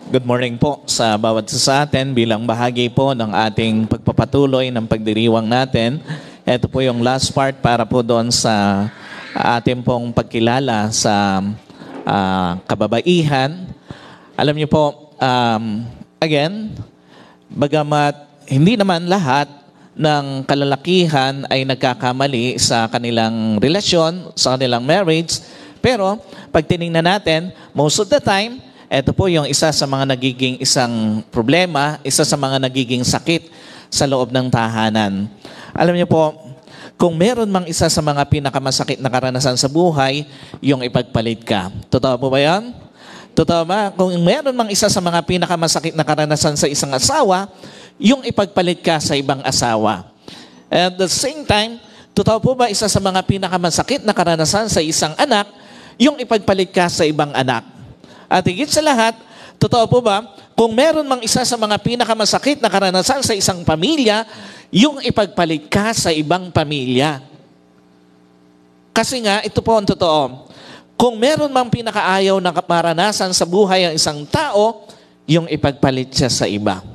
Good morning po sa bawat isa sa atin bilang bahagi po ng ating pagpapatuloy ng pagdiriwang natin. Ito po yung last part para po doon sa ating pong pagkilala sa kababaihan. Alam niyo po, again, bagamat hindi naman lahat ng kalalakihan ay nagkakamali sa kanilang relasyon, sa kanilang marriage, pero pag tinignan natin, most of the time, ito po yung isa sa mga nagiging isang problema, isa sa mga nagiging sakit sa loob ng tahanan. Alam niyo po, kung meron mang isa sa mga pinakamasakit na karanasan sa buhay, yung ipagpalit ka. Totoo po ba yan? Totoo ba? Kung meron mang isa sa mga pinakamasakit na karanasan sa isang asawa, yung ipagpalit ka sa ibang asawa. At the same time, totoo po ba isa sa mga pinakamasakit na karanasan sa isang anak, yung ipagpalit ka sa ibang anak? At higit sa lahat, totoo po ba, kung meron mang isa sa mga pinakamasakit na karanasan sa isang pamilya, yung ipagpalit ka sa ibang pamilya. Kasi nga, ito po ang totoo. Kung meron mang pinakaayaw na maranasan sa buhay ang isang tao, yung ipagpalit siya sa iba.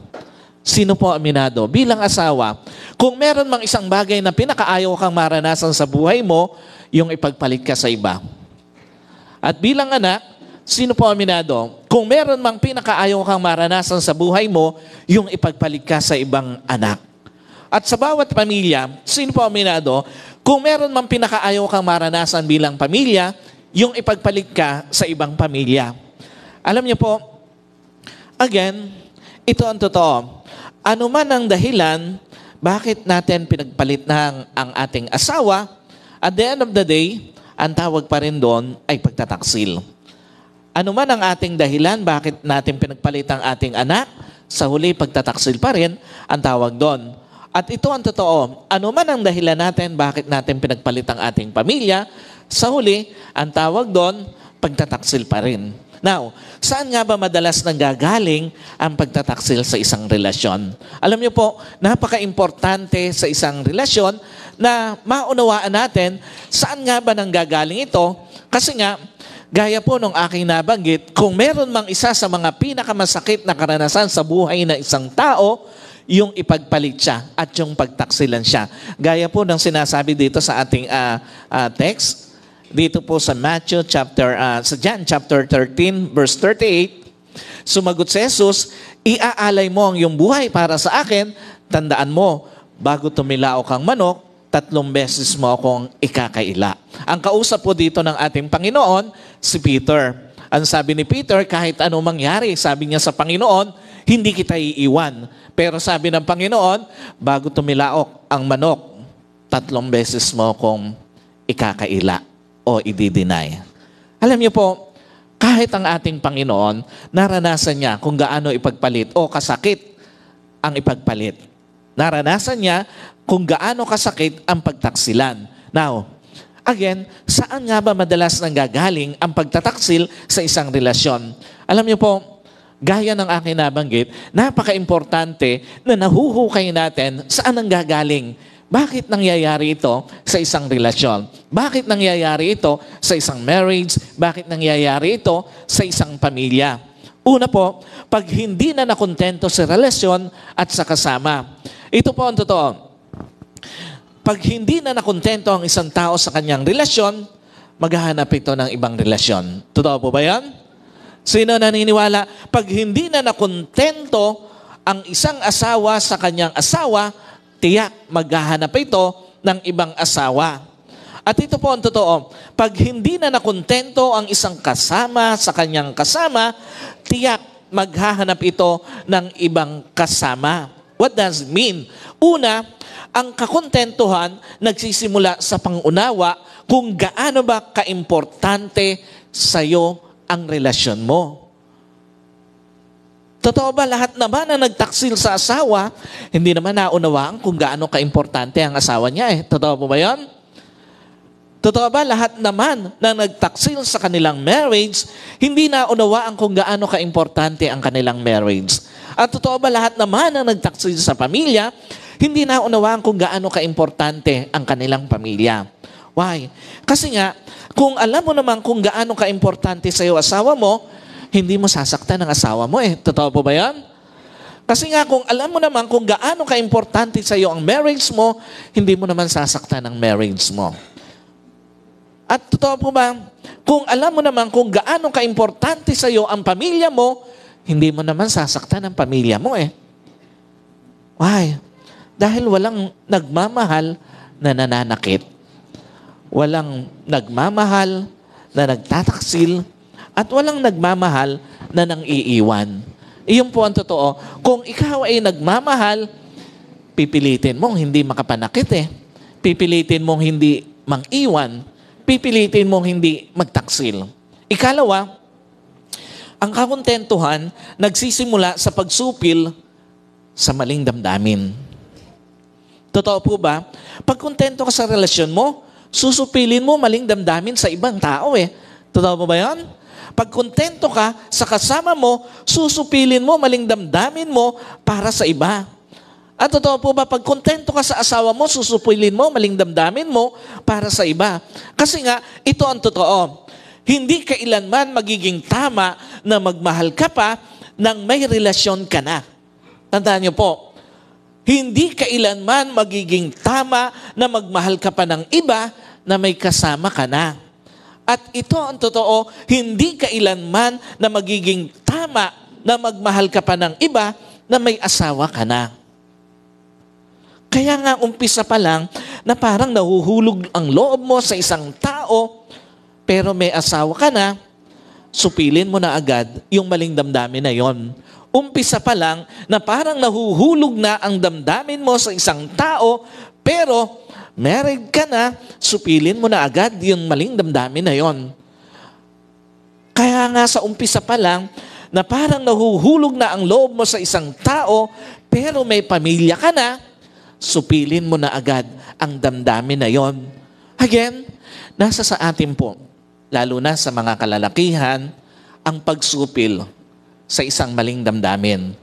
Sino po aminado? Bilang asawa, kung meron mang isang bagay na pinakaayaw kang maranasan sa buhay mo, yung ipagpalit ka sa iba. At bilang anak, sino po aminado? Kung meron mang pinakaayaw kang maranasan sa buhay mo, yung ipagpalit ka sa ibang anak. At sa bawat pamilya, sino po aminado? Kung meron mang pinakaayaw kang maranasan bilang pamilya, yung ipagpalit ka sa ibang pamilya. Alam niyo po, again, ito ang totoo. Ano man ang dahilan, bakit natin pinagpalit ng ang ating asawa, at the end of the day, ang tawag pa rin doon ay pagtataksil. Ano man ang ating dahilan, bakit natin pinagpalit ang ating anak, sa huli pagtataksil pa rin, ang tawag doon. At ito ang totoo, ano man ang dahilan natin, bakit natin pinagpalit ang ating pamilya, sa huli, ang tawag doon, pagtataksil pa rin. Now, saan nga ba madalas nanggagaling ang pagtataksil sa isang relasyon? Alam niyo po, napaka-importante sa isang relasyon na maunawaan natin saan nga ba nanggagaling ito. Kasi nga, gaya po nung aking nabanggit, kung meron mang isa sa mga pinakamasakit na karanasan sa buhay ng isang tao, yung ipagpalit siya at yung pagtaksilan siya. Gaya po ng sinasabi dito sa ating text, dito po sa sa John chapter 13, verse 38, sumagot si Jesus, iaalay mo ang iyong buhay para sa akin, tandaan mo, bago tumilaok ang manok, 3 beses mo akong ikakaila. Ang kausap po dito ng ating Panginoon, si Peter. Ang sabi ni Peter, kahit ano mangyari, sabi niya sa Panginoon, hindi kita iiwan. Pero sabi ng Panginoon, bago tumilaok ang manok, 3 beses mo akong ikakaila o i-deny. Alam niyo po, kahit ang ating Panginoon, naranasan niya kung gaano ipagpalit o kasakit ang ipagpalit. Naranasan niya kung gaano kasakit ang pagtaksilan. Now, again, saan nga ba madalas nanggagaling ang pagtataksil sa isang relasyon? Alam niyo po, gaya ng aking nabanggit, napaka-importante na nahuhukay natin saan nanggagaling. Bakit nangyayari ito sa isang relasyon? Bakit nangyayari ito sa isang marriage? Bakit nangyayari ito sa isang pamilya? Una po, pag hindi na nakontento sa relasyon at sa kasama. Ito po ang totoo. Pag hindi na nakontento ang isang tao sa kanyang relasyon, maghahanap ito ng ibang relasyon. Totoo po ba yan? Sino naniniwala? Pag hindi na nakontento ang isang asawa sa kanyang asawa, tiyak maghahanap ito ng ibang asawa. At ito po ang totoo. Pag hindi na nakontento ang isang kasama sa kanyang kasama, tiyak maghahanap ito ng ibang kasama. What does it mean? Una, ang kakontentuhan nagsisimula sa pangunawa kung gaano ba kaimportante sa'yo ang relasyon mo. Totoo ba lahat naman na nagtaksil sa asawa, hindi naman naunawaan kung gaano kaimportante ang asawa niya eh. Totoo po ba yun? Totoo ba lahat naman na nagtaksil sa kanilang marriage, hindi naunawaan kung gaano kaimportante ang kanilang marriage? At totoo ba lahat naman na nagtaksil sa pamilya, hindi naunawaan kung gaano kaimportante ang kanilang pamilya? Why? Kasi nga, kung alam mo naman kung gaano kaimportante sa iyo asawa mo, hindi mo sasaktan ang asawa mo eh. Totoo po ba yan? Kasi nga kung alam mo naman kung gaano ka-importante sa iyo ang marriage mo, hindi mo naman sasaktan ang marriage mo. At totoo po ba, kung alam mo naman kung gaano ka-importante sa iyo ang pamilya mo, hindi mo naman sasaktan ang pamilya mo eh. Why? Dahil walang nagmamahal na nananakit. Walang nagmamahal na nagtataksil at walang nagmamahal na nang iiwan. Iyon po ang totoo. Kung ikaw ay nagmamahal, pipilitin mong hindi makapanakit eh. Pipilitin mong hindi mang-iwan. Pipilitin mong hindi magtaksil. Ikalawa, ang kakontentuhan nagsisimula sa pagsupil sa maling damdamin. Totoo po ba? Pag kontento ka sa relasyon mo, susupilin mo maling damdamin sa ibang tao eh. Totoo po ba yan? Pag kontento ka sa kasama mo, susupilin mo maling damdamin mo para sa iba. At totoo po ba, pag kontento ka sa asawa mo, susupilin mo maling damdamin mo para sa iba. Kasi nga, ito ang totoo. Hindi kailanman magiging tama na magmahal ka pa nang may relasyon ka na. Tandaan niyo po, hindi kailanman magiging tama na magmahal ka pa ng iba na may kasama ka na. At ito ang totoo, hindi kailanman na magiging tama na magmahal ka pa ng iba na may asawa ka na. Kaya nga umpisa pa lang na parang nahuhulog ang loob mo sa isang tao, pero may asawa ka na, supilin mo na agad yung maling damdamin na yon. Umpisa pa lang na parang nahuhulog na ang damdamin mo sa isang tao, pero married ka na, supilin mo na agad yung maling damdamin na yon. Kaya nga sa umpisa pa lang, na parang nahuhulog na ang loob mo sa isang tao, pero may pamilya ka na, supilin mo na agad ang damdamin na yon. Again, nasa sa atin po, lalo na sa mga kalalakihan, ang pagsupil sa isang maling damdamin.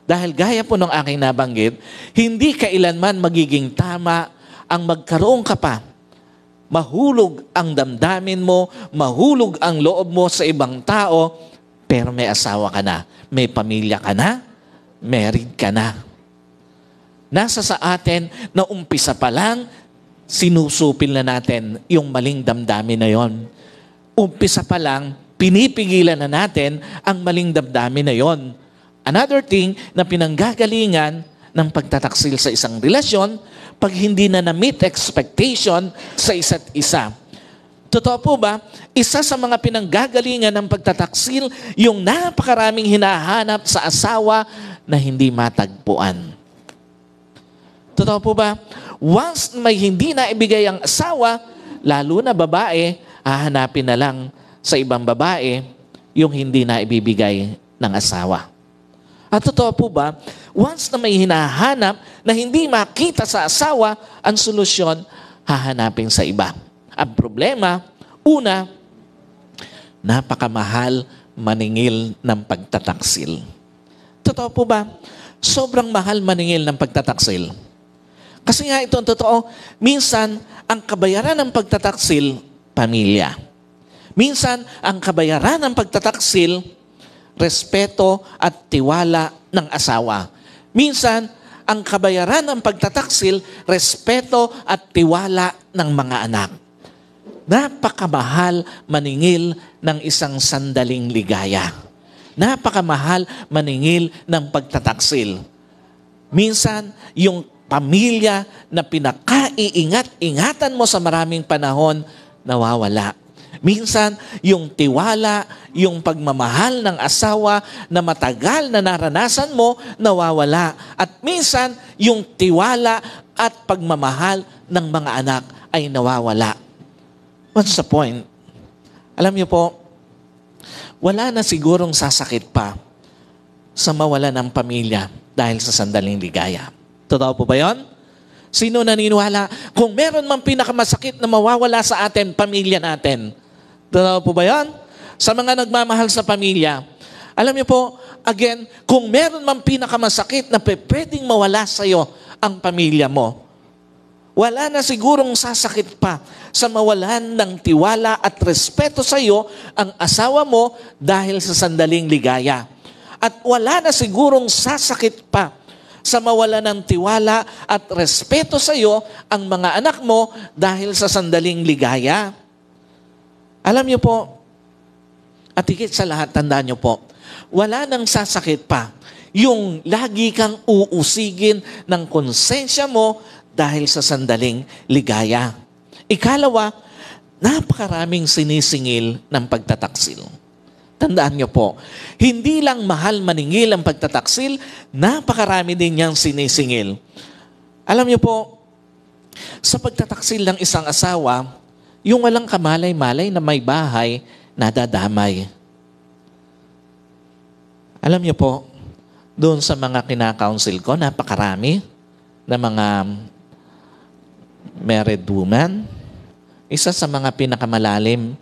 Dahil gaya po ng aking nabanggit, hindi kailanman magiging tama ang magkaroon ka pa. Mahulog ang damdamin mo, mahulog ang loob mo sa ibang tao, pero may asawa ka na, may pamilya ka na, married ka na. Nasa sa atin na umpisa pa lang, sinusupil na natin yung maling damdamin na yon. Umpisa pa lang, pinipigilan na natin ang maling damdamin na yon. Another thing na pinanggagalingan ng pagtataksil sa isang relasyon, pag hindi na na-meet expectation sa isa't isa. Totoo po ba? Isa sa mga pinanggagalingan ng pagtataksil, yung napakaraming hinahanap sa asawa na hindi matagpuan. Totoo po ba? Once may hindi na ibigay ang asawa, lalo na babae, hahanapin na lang sa ibang babae yung hindi na ibibigay ng asawa. At totoo po ba, once na may hinahanap na hindi makita sa asawa, ang solusyon, hahanapin sa iba. Ang problema, una, napakamahal maningil ng pagtataksil. Totoo po ba? Sobrang mahal maningil ng pagtataksil. Kasi nga ito ang totoo, minsan ang kabayaran ng pagtataksil, pamilya. Minsan, ang kabayaran ng pagtataksil, respeto at tiwala ng asawa. Minsan, ang kabayaran ng pagtataksil, respeto at tiwala ng mga anak. Napakamahal maningil ng isang sandaling ligaya. Napakamahal maningil ng pagtataksil. Minsan, yung pamilya na pinakaiingat-ingatan mo sa maraming panahon, nawawala. Minsan, yung tiwala, yung pagmamahal ng asawa na matagal na naranasan mo, nawawala. At minsan, yung tiwala at pagmamahal ng mga anak ay nawawala. What's the point? Alam niyo po, wala na sigurong sasakit pa sa mawala ng pamilya dahil sa sandaling ligaya. Totoo po ba yun? Sino naniniwala? Kung meron mang pinakamasakit na mawawala sa atin, pamilya natin. Totoo po ba yan? Sa mga nagmamahal sa pamilya, alam niyo po, again, kung meron mang pinakamasakit na pwedeng mawala sa iyo ang pamilya mo, Wala na sigurong sasakit pa sa mawalan ng tiwala at respeto sa iyo ang asawa mo dahil sa sandaling ligaya. At wala na sigurong sasakit pa sa mawalan ng tiwala at respeto sa iyo ang mga anak mo dahil sa sandaling ligaya. Alam niyo po, at higit sa lahat, tandaan niyo po, wala nang sasakit pa yung lagi kang uusigin ng konsensya mo dahil sa sandaling ligaya. Ikalawa, napakaraming sinisingil ng pagtataksil. Tandaan niyo po, hindi lang mahal maningil ang pagtataksil, napakarami din niyang sinisingil. Alam niyo po, sa pagtataksil ng isang asawa, yung walang kamalay-malay na may bahay, nadadamay. Alam niyo po, doon sa mga kinakounsel ko, napakarami na mga married woman, isa sa mga pinakamalalim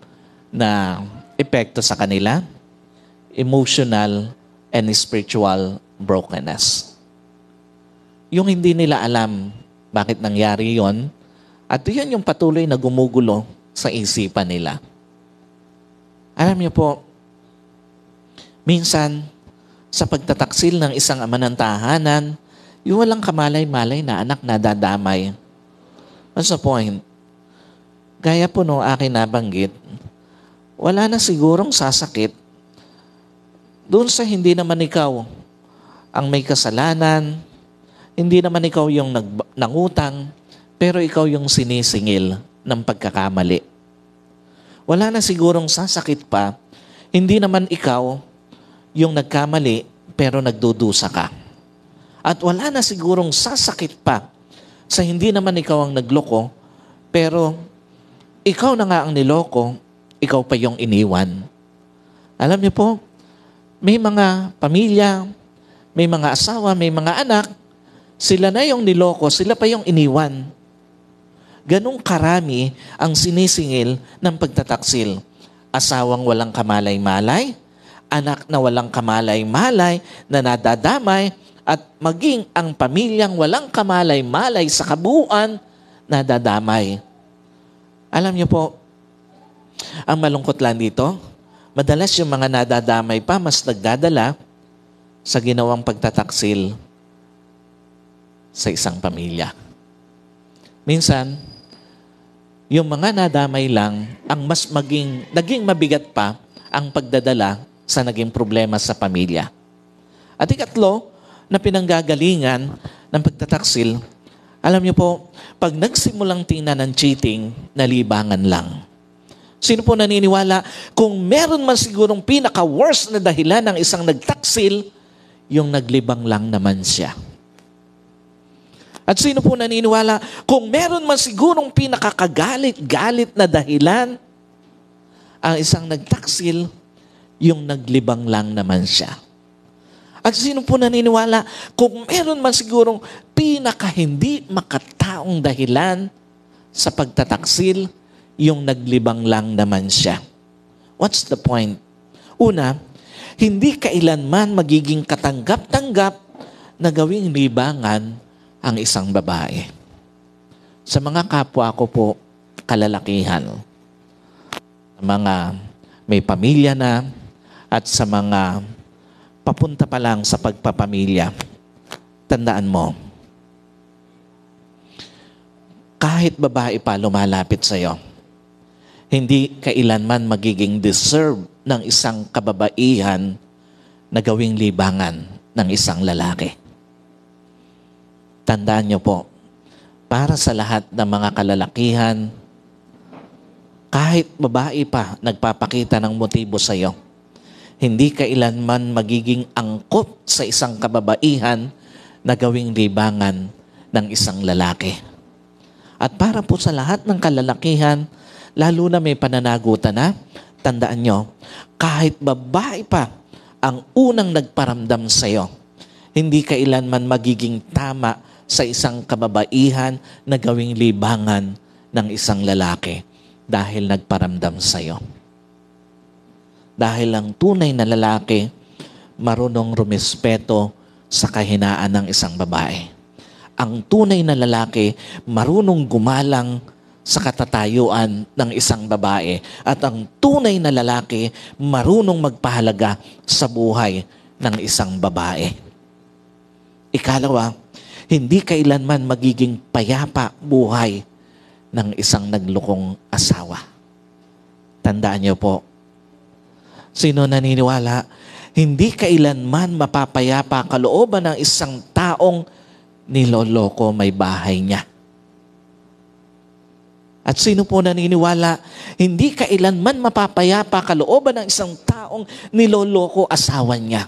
na epekto sa kanila, emotional and spiritual brokenness. Yung hindi nila alam bakit nangyari yon, at yun yung patuloy na gumugulo sa isipan nila. Alam niyo po, minsan, sa pagtataksil ng isang ama ng tahanan, yung walang kamalay-malay na anak nadadamay. What's the point? Gaya po no akin nabanggit, wala na sigurong sasakit doon sa hindi naman ikaw ang may kasalanan, hindi naman ikaw yung nangutang, pero ikaw yung sinisingil ng pagkakamali. Wala na sigurong sasakit pa, hindi naman ikaw yung nagkamali, pero nagdudusa ka. At wala na sigurong sasakit pa sa hindi naman ikaw ang nagloko, pero ikaw na nga ang niloko, ikaw pa yung iniwan. Alam niyo po, may mga pamilya, may mga asawa, may mga anak, sila na yung niloko, sila pa yung iniwan. Ganong karami ang sinisingil ng pagtataksil. Asawang walang kamalay-malay, anak na walang kamalay-malay na nadadamay, at maging ang pamilyang walang kamalay-malay sa kabuuan nadadamay. Alam niyo po, ang malungkot lang dito, madalas yung mga nadadamay pa mas nagdadala sa ginawang pagtataksil sa isang pamilya. Minsan, yung mga nadamay lang ang mas naging mabigat pa ang pagdadala sa naging problema sa pamilya. At ikatlo, na pinanggagalingan ng pagtataksil, alam niyo po, pag nagsimulang tingnan ng cheating, nalibangan lang. Sino po naniniwala, kung meron man sigurong pinaka-worst na dahilan ng isang nagtaksil, yung naglibang lang naman siya. At sino po naniniwala, kung meron man sigurong pinakakagalit-galit na dahilan, ang isang nagtaksil, yung naglibang lang naman siya. At sino po naniniwala, kung meron man sigurong pinaka-hindi makataong dahilan sa pagtataksil, yung naglibang lang naman siya. What's the point? Una, hindi kailanman magiging katanggap-tanggap na gawing libangan ang isang babae. Sa mga kapwa ko po, kalalakihan, mga may pamilya na, at sa mga papunta pa lang sa pagpapamilya, tandaan mo, kahit babae pa lumalapit sa iyo, hindi kailanman magiging deserve ng isang kababaihan na gawing libangan ng isang lalaki. Tandaan niyo po, para sa lahat ng mga kalalakihan, kahit babae pa nagpapakita ng motibo sa iyo, hindi kailanman magiging angkop sa isang kababaihan na gawing libangan ng isang lalaki. At para po sa lahat ng kalalakihan, lalo na may pananagutan na, tandaan nyo, kahit babae pa ang unang nagparamdam sa iyo, hindi kailanman magiging tama sa isang kababaihan na gawing libangan ng isang lalaki dahil nagparamdam sa iyo. Dahil ang tunay na lalaki, marunong rumispeto sa kahinaan ng isang babae. Ang tunay na lalaki, marunong gumalang sa katatayuan ng isang babae. At ang tunay na lalaki, marunong magpahalaga sa buhay ng isang babae. Ikalawa, hindi kailanman magiging payapa buhay ng isang naglukong asawa. Tandaan niyo po, sino naniniwala, hindi kailanman mapapayapa kalooban ng isang taong niloloko may bahay niya. At sino po naniniwala, hindi kailanman mapapayapa kalooban ng isang taong niloloko asawa niya.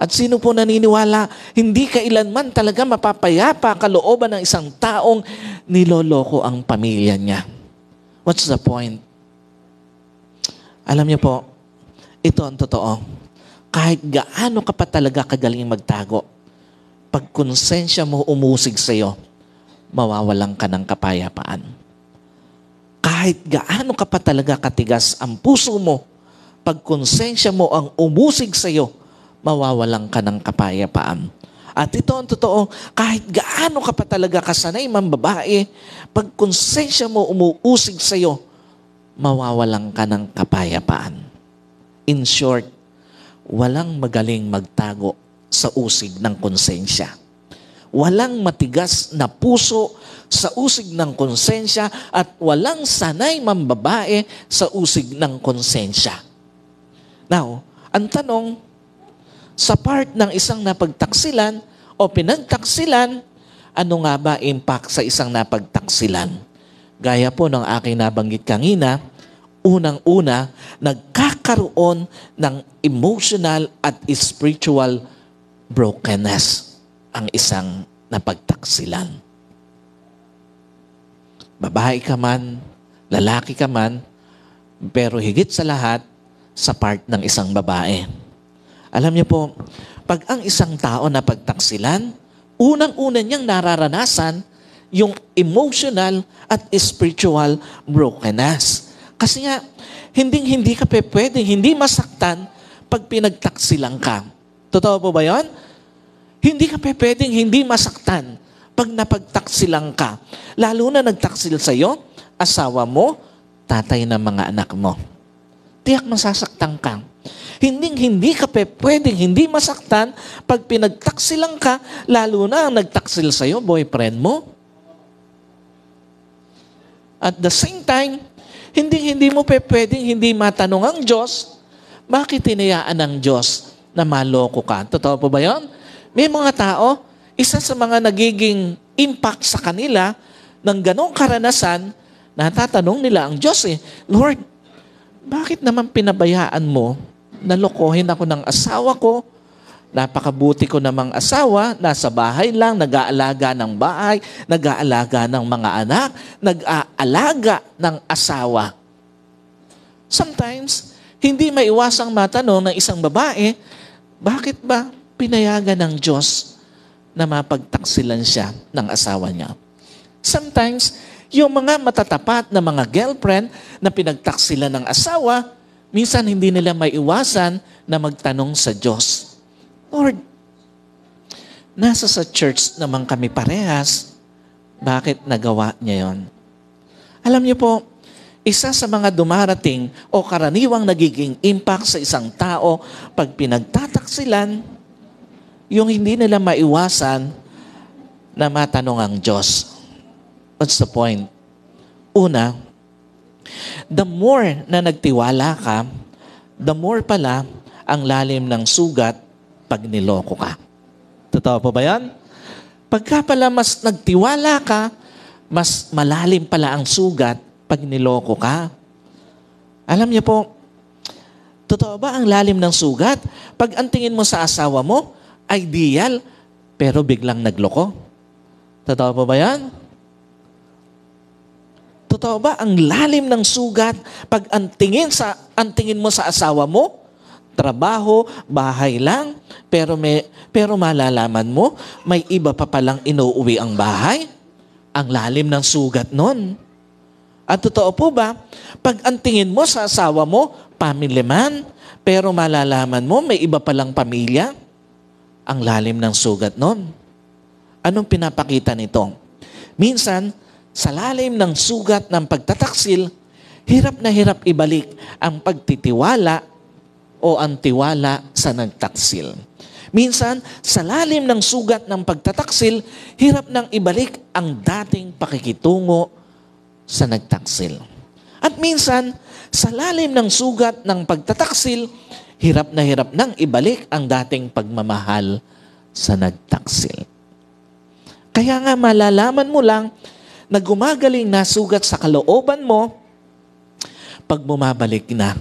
At sino po naniniwala, hindi kailanman talaga mapapayapa kalooban ng isang taong niloloko ang pamilya niya. What's the point? Alam niyo po, ito ang totoo. Kahit gaano ka pa talaga kagaling magtago, pag konsensya mo umusig sa'yo, mawawalan ka ng kapayapaan. Kahit gaano ka pa talaga katigas ang puso mo, pag konsensya mo ang umusig sa'yo, mawawalan ka ng kapayapaan. At ito ang totoo, kahit gaano ka pa talaga kasanay mambabae, pag konsensya mo umuusig sa'yo, mawawalan ka ng kapayapaan. In short, walang magaling magtago sa usig ng konsensya. Walang matigas na puso sa usig ng konsensya at walang sanay mambabae sa usig ng konsensya. Now, ang tanong, sa part ng isang napagtaksilan o pinagtaksilan, ano nga ba impact sa isang napagtaksilan? Gaya po ng aking nabanggit kanina, unang-una, nagkakaroon ng emotional at spiritual brokenness ang isang napagtaksilan. Babae ka man, lalaki ka man, pero higit sa lahat, sa part ng isang babae. Alam niyo po, pag ang isang tao na pagtaksilan, unang-una niyang nararanasan yung emotional at spiritual brokenness. Kasi nga, hindi ka pwedeng hindi masaktan pag pinagtaksilan ka. Totoo po ba yun? Hindi ka pwedeng hindi masaktan pag napagtaksilan ka. Lalo na nagtaksil sa'yo, asawa mo, tatay ng mga anak mo. Tiyak masasaktan ka. Hindi ka pwedeng hindi masaktan pag pinagtaksilan ka, lalo na ang nagtaksil sa'yo, boyfriend mo. At the same time, hindi mo pwedeng hindi matanong ang Diyos, bakit tinayaan ng Diyos na maloko ka? Totoo po ba yun? May mga tao, isa sa mga nagiging impact sa kanila ng ganong karanasan, natatanong nila ang Diyos Lord, bakit naman pinabayaan mo nalokohin ako ng asawa ko, napakabuti ko namang asawa, nasa bahay lang, nag-aalaga ng bahay, nag-aalaga ng mga anak, nag-aalaga ng asawa. Sometimes, hindi maiwasang matanong ng isang babae, bakit ba pinayagan ng Diyos na mapagtaksilan siya ng asawa niya? Sometimes, yung mga matatapat na mga girlfriend na pinagtaksilan ng asawa, minsan hindi nila maiwasan na magtanong sa Diyos, Lord, nasa sa church naman kami parehas, bakit nagawa niya yon? Alam niyo po, isa sa mga dumarating o karaniwang nagiging impact sa isang tao pag pinagtataksilan, yung hindi nila maiwasan na matanong ang Diyos. What's the point? Una, the more na nagtiwala ka, the more pala ang lalim ng sugat pag niloko ka. Totoo po ba yan? Pagka pala mas nagtiwala ka, mas malalim pala ang sugat pag niloko ka. Alam niyo po, totoo ba ang lalim ng sugat? Pag ang tingin mo sa asawa mo, ideal, pero biglang nagloko. Totoo po ba yan? Totoo ba ang lalim ng sugat pag ang tingin mo sa asawa mo, trabaho, bahay lang, pero malalaman mo, may iba pa palang inuuwi ang bahay? Ang lalim ng sugat nun. At totoo po ba, pag ang tingin mo sa asawa mo, family man, pero malalaman mo, may iba palang pamilya? Ang lalim ng sugat nun. Anong pinapakita nito? Minsan, sa lalim ng sugat ng pagtataksil, hirap na hirap ibalik ang pagtitiwala o ang tiwala sa nagtaksil. Minsan, sa lalim ng sugat ng pagtataksil, hirap nang ibalik ang dating pakikitungo sa nagtaksil. At minsan, sa lalim ng sugat ng pagtataksil, hirap nang ibalik ang dating pagmamahal sa nagtaksil. Kaya nga malalaman mo lang na gumagaling na sugat sa kalooban mo pag bumabalik na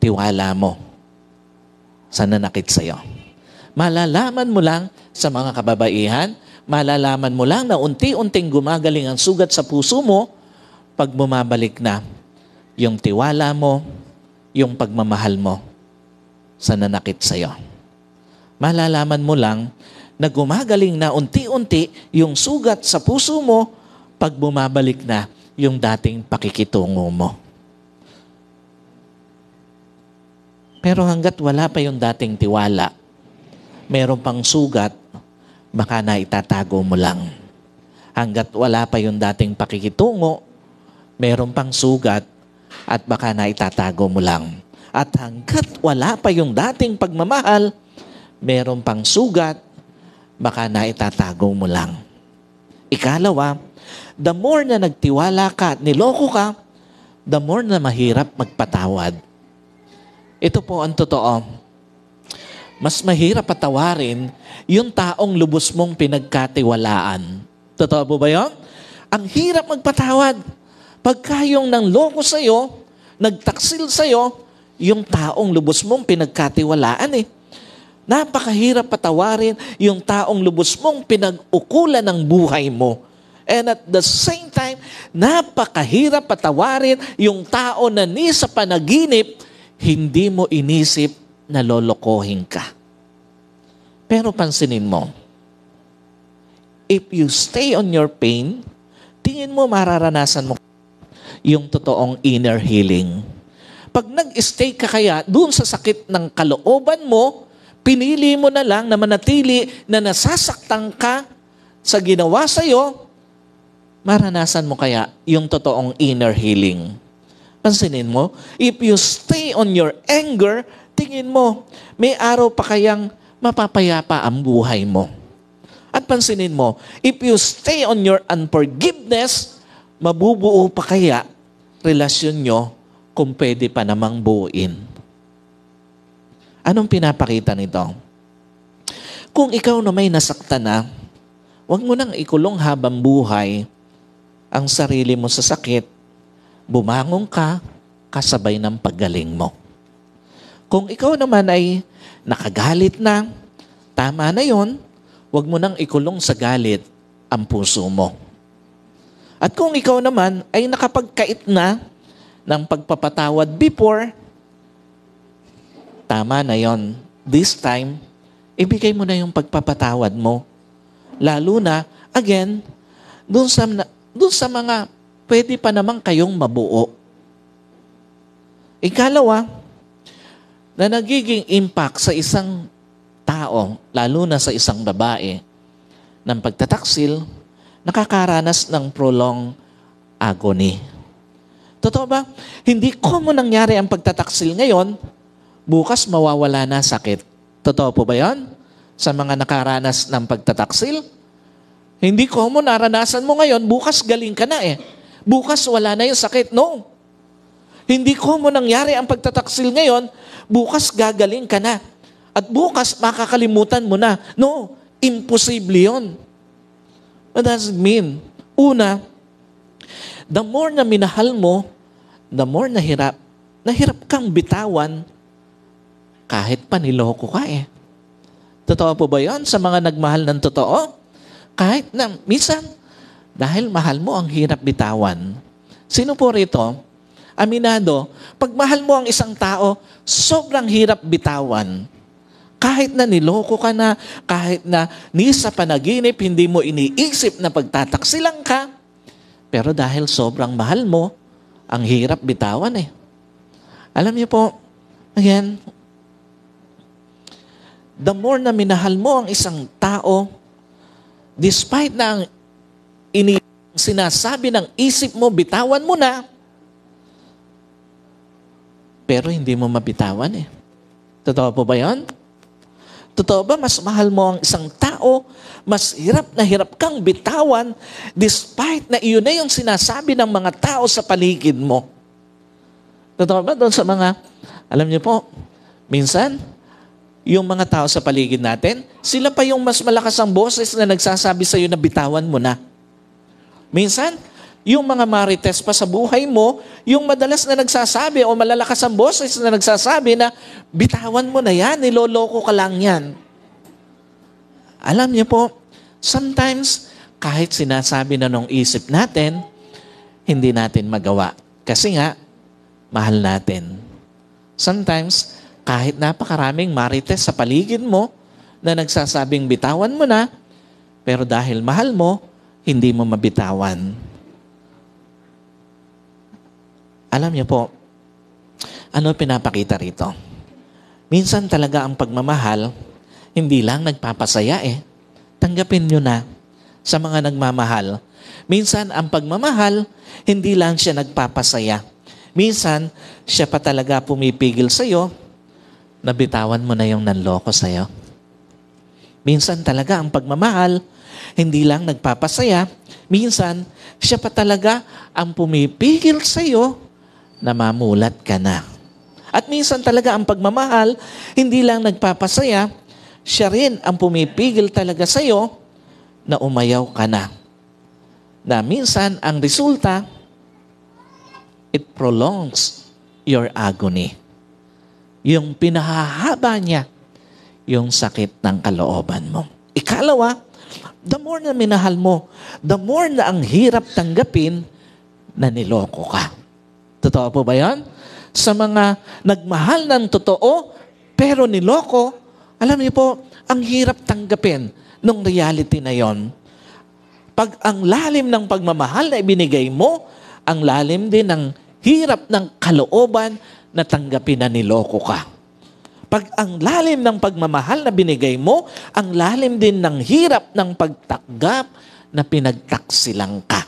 tiwala mo sa nanakit sa'yo. Malalaman mo lang sa mga kababaihan, malalaman mo lang na unti-unting gumagaling ang sugat sa puso mo pag bumabalik na yung tiwala mo, yung pagmamahal mo sa nanakit sa'yo. Malalaman mo lang na gumagaling na unti-unti yung sugat sa puso mo pag bumabalik na yung dating pakikitungo mo. Pero hanggat wala pa yung dating tiwala, meron pang sugat, baka na itatago mo lang. Hanggat wala pa yung dating pakikitungo, meron pang sugat at baka na itatago mo lang. At hanggat wala pa yung dating pagmamahal, meron pang sugat, baka na itatago mo lang. Ikalawa, the more na nagtiwala ka at niloko ka, the more na mahirap magpatawad. Ito po ang totoo. Mas mahirap patawarin yung taong lubos mong pinagkatiwalaan. Totoo po ba yun? Ang hirap magpatawad. Pagka yung nangloko sa'yo, nagtaksil sa'yo, yung taong lubos mong pinagkatiwalaan eh. Napakahirap patawarin yung taong lubos mong pinag-ukulan ng buhay mo. And at the same time, napakahirap patawarin yung tao na ni sa panaginip, hindi mo inisip na lolokohin ka. Pero pansinin mo, if you stay on your pain, tingin mo mararanasan mo yung totoong inner healing. Pag nag-stay ka kaya doon sa sakit ng kalooban mo, pinili mo na lang na manatili na nasasaktan ka sa ginawa sa'yo, maranasan mo kaya yung totoong inner healing. Pansinin mo, if you stay on your anger, tingin mo, may araw pa kayang mapapayapa ang buhay mo. At pansinin mo, if you stay on your unforgiveness, mabubuo pa kaya relasyon nyo kung pwede pa namang buuin. Anong pinapakita nito? Kung ikaw na may nasaktan na, huwag mo nang ikulong habang buhay ang sarili mo sa sakit. Bumangon ka kasabay ng paggaling mo. Kung ikaw naman ay nakagalit na, tama na yon, huwag mo nang ikulong sa galit ang puso mo. At kung ikaw naman ay nakapagkait na ng pagpapatawad before, tama na yon. This time, ibigay mo na yung pagpapatawad mo. Lalo na, again, dun sa mga pwede pa naman kayong mabuo. Ikalawa, na nagiging impact sa isang tao, lalo na sa isang babae, ng pagtataksil, nakakaranas ng prolonged agony. Totoo ba? Hindi common nangyari ang pagtataksil ngayon, bukas mawawala na sakit. Totoo po ba yan? Sa mga nakaranas ng pagtataksil? Hindi common naranasan mo ngayon, bukas galing ka na eh. Bukas wala na yung sakit. No. Hindi common nangyari ang pagtataksil ngayon, bukas gagaling ka na. At bukas makakalimutan mo na. No, imposible yun. What does it mean? Una, the more na minahal mo, the more nahirap kang bitawan kahit pa niloko ka eh. Totoo po ba yun sa mga nagmahal ng totoo? Kahit na, minsan, dahil mahal mo ang hirap bitawan. Sino po rito? Aminado, pag mahal mo ang isang tao, sobrang hirap bitawan. Kahit na niloko ka na, kahit na ni sa panaginip, hindi mo iniisip na pagtataksilan ka, pero dahil sobrang mahal mo, ang hirap bitawan eh. Alam niyo po, again, the more na minahal mo ang isang tao, Despite na ang sinasabi ng isip mo, bitawan mo na, pero hindi mo mabitawan eh. Totoo po ba yun? Totoo ba mas mahal mo ang isang tao, mas hirap na hirap kang bitawan despite na iyon na yung sinasabi ng mga tao sa paligid mo? Totoo ba doon sa mga, alam niyo po, minsan, yung mga tao sa paligid natin, sila pa yung mas malakas ang boses na nagsasabi sa iyo na bitawan mo na. Minsan, yung mga marites pa sa buhay mo, yung madalas na nagsasabi o malalakas ang boses na nagsasabi na bitawan mo na yan, niloloko ka lang yan. Alam niyo po, sometimes kahit sinasabi na nung isip natin, hindi natin magawa. Kasi nga, mahal natin. Sometimes, kahit napakaraming marites sa paligid mo na nagsasabing bitawan mo na, pero dahil mahal mo, hindi mo mabitawan. Alam niyo po, ano pinapakita rito? Minsan talaga ang pagmamahal, hindi lang nagpapasaya eh. Tanggapin niyo na sa mga nagmamahal. Minsan ang pagmamahal, hindi lang siya nagpapasaya. Minsan, siya pa talaga pumipigil sa iyo, nabitawan mo na yung nanloko sa'yo. Minsan talaga ang pagmamahal, hindi lang nagpapasaya, minsan siya pa talaga ang pumipigil sa'yo na mamulat ka na. At minsan talaga ang pagmamahal, hindi lang nagpapasaya, siya rin ang pumipigil talaga sa'yo na umayaw ka na. Na minsan ang resulta, it prolongs your agony. Yung pinahahaba niya, yung sakit ng kalooban mo. Ikalawa, the more na minahal mo, the more na ang hirap tanggapin na niloko ka. Totoo po ba yan? Sa mga nagmahal ng totoo, pero niloko, alam niyo po, ang hirap tanggapin nung reality na yon. Pag ang lalim ng pagmamahal na ibinigay mo, ang lalim din ng hirap ng kalooban na tanggapin na niloko ka. Pag ang lalim ng pagmamahal na binigay mo, ang lalim din ng hirap ng pagtanggap na pinagtaksilang ka.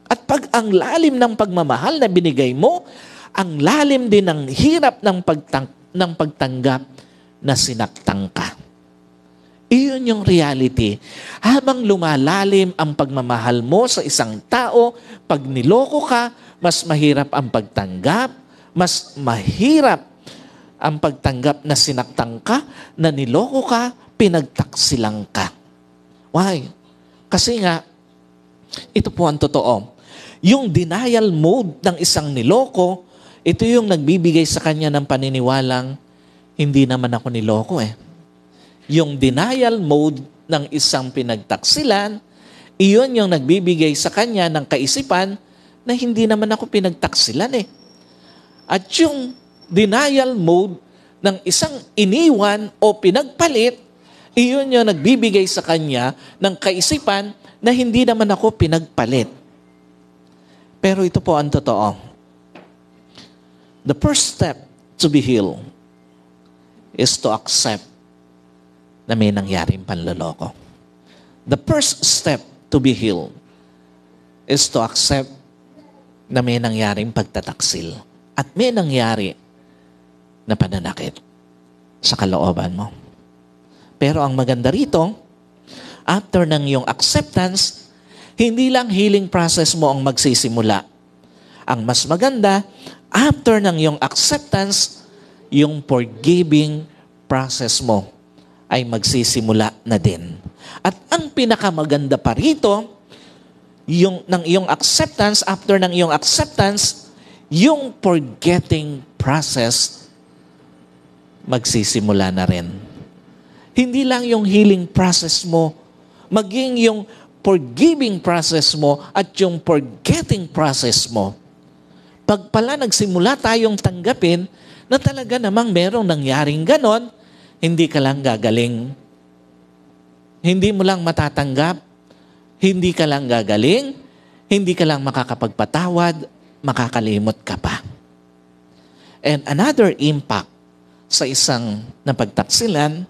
At pag ang lalim ng pagmamahal na binigay mo, ang lalim din ng hirap ng pagtanggap na sinaktan ka. Iyon yung reality. Habang lumalalim ang pagmamahal mo sa isang tao, pag niloko ka, mas mahirap ang pagtanggap, mas mahirap ang pagtanggap na sinaktan ka, na niloko ka, pinagtaksilang ka. Why? Kasi nga, ito po ang totoo. Yung denial mode ng isang niloko, ito yung nagbibigay sa kanya ng paniniwalang, hindi naman ako niloko eh. Yung denial mode ng isang pinagtaksilan, iyon yung nagbibigay sa kanya ng kaisipan na hindi naman ako pinagtaksilan eh. At yung denial mode ng isang iniwan o pinagpalit, iyon yung nagbibigay sa kanya ng kaisipan na hindi naman ako pinagpalit. Pero ito po ang totoo. The first step to be healed is to accept na may nangyaring panloloko. The first step to be healed is to accept na may nangyaring pagtataksil at may nangyari na pananakit sa kalooban mo. Pero ang maganda rito, after ng iyong acceptance, hindi lang healing process mo ang magsisimula. Ang mas maganda, after ng iyong acceptance, yung forgiving process mo ay magsisimula na din. At ang pinakamaganda pa rito, yung ng iyong acceptance, after ng iyong acceptance, yung forgetting process magsisimula na rin. Hindi lang yung healing process mo, maging yung forgiving process mo at yung forgetting process mo. Pag pala nagsimula tayong tanggapin na talaga namang merong nangyaring ganon, hindi ka lang gagaling. Hindi mo lang matatanggap. Hindi ka lang gagaling. Hindi ka lang makakapagpatawad. Makakalimot ka pa. And another impact sa isang napagtaksilan,